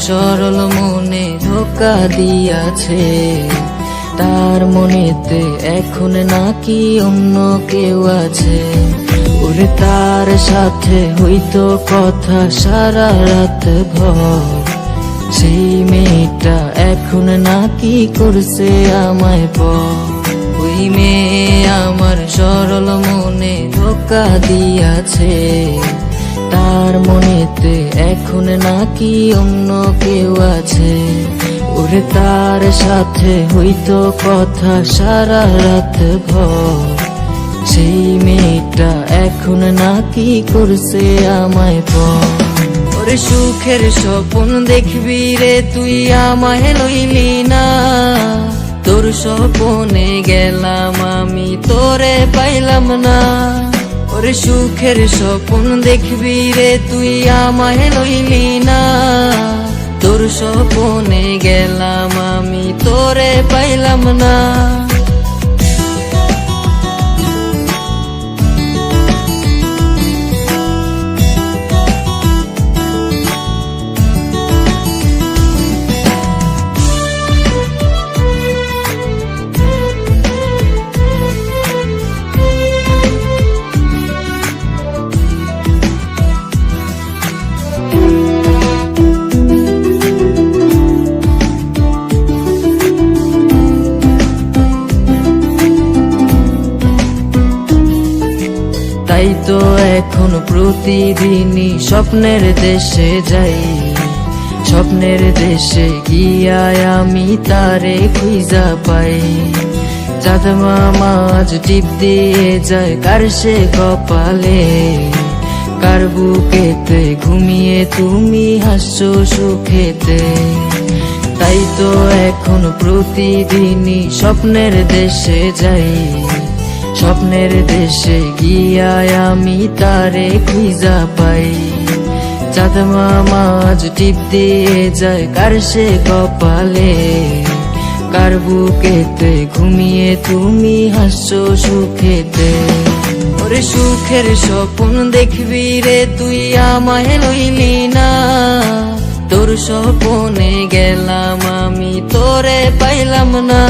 সরল মনে ধোকা দিয়াছে, তার মনেতে এখন নাকি অন্য কেউ আছে। ওরে তার সাথে হইতো কথা সারা রাত ভর, সেই মেয়েটা এখন নাকি করছে আমায় পর। ওই মেয়ে আমার সরল মনে ধোকা দিয়াছে, তার মনেতে এখন নাকি অন্য কেউ আছে। ওরে তার সাথে হইতো কথা সারা রাত ভর, সেই মেয়েটা এখন নাকি করছে আমায় পর। ওরে সুখের স্বপ্ন দেখবি রে তুই আমায় লইলি না, তোর স্বপ্নে গেলাম আমি তোরে পাইলাম না। ওরে সুখের স্বপ্ন দেখবি রে তুই আমায় লইলি না, তোর স্বপ্নে গেলাম আমি তোরে পাইলাম না। তাই তো এখন প্রতিদিনই স্বপ্নের দেশে যাই, স্বপ্নের দেশে গিয়ায় আমি তারে খুঁজা পাই। চাঁদ মামা আজ টিপ দিয়ে যায় কার সে কপালে, কার বুকেতে ঘুমিয়ে তুমি হাসছো সুখেতে। তাই তো এখন প্রতিদিনই স্বপ্নের দেশে যাই, স্বপ্নের দেশে গিয়ায় আমি তারে খুঁজা পাই। চাঁদ মামা আজ টিপ দিয়ে যায় কার সে কপালে, কার বুকেতে ঘুমিয়ে তুমি হাসছো সুখেতে। ওরে সুখের স্বপ্ন দেখবি রে তুই আমায় লইলি না, তোর স্বপ্নে গেলাম আমি তোরে পাইলাম না।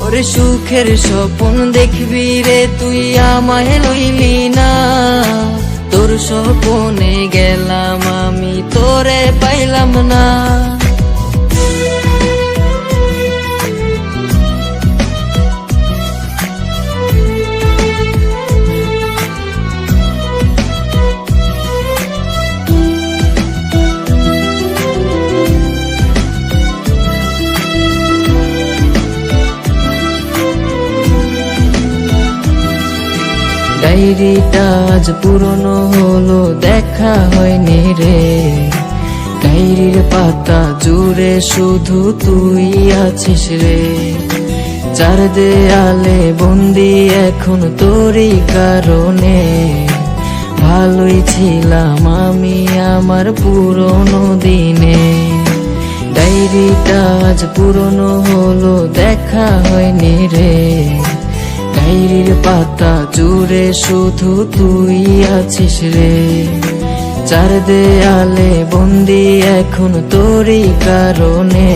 ওরে সুখের স্বপ্ন দেখবি রে তুই আমায় লইলি না, তোর স্বপ্নে গেলাম আমি তোরে পাইলাম না। ডায়েরিটা আজ পুরনো হলো দেখা হয়নি রে, ডায়েরির পাতা জুড়ে শুধু তুই আছিস রে। চার দেয়ালে বন্দি এখন তোরই কারণে, ভালোই ছিলাম আমি আমার পুরনো দিনে। ডায়েরিটা আজ পুরনো হলো দেখা হয়নি রে, ডায়েরির পাতা জুড়ে শুধু তুই আছিস রে। চার দেয়ালে বন্দি এখন তোরই কারণে,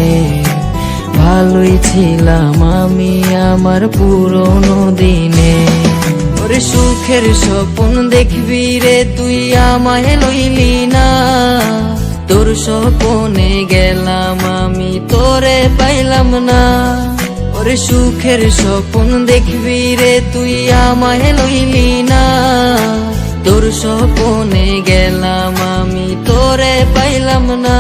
ভালোই ছিলাম আমি আমার পুরনো দিনে। ওরে সুখের স্বপ্ন দেখবি রে তুই আমায় লইলি না, তোর স্বপ্নে গেলাম আমি তোরে পাইলাম না। ওরে সুখের স্বপ্ন দেখবি রে তুই আমায় লইলি না, তোর স্বপ্নে গেলাম আমি তোরে পাইলাম না।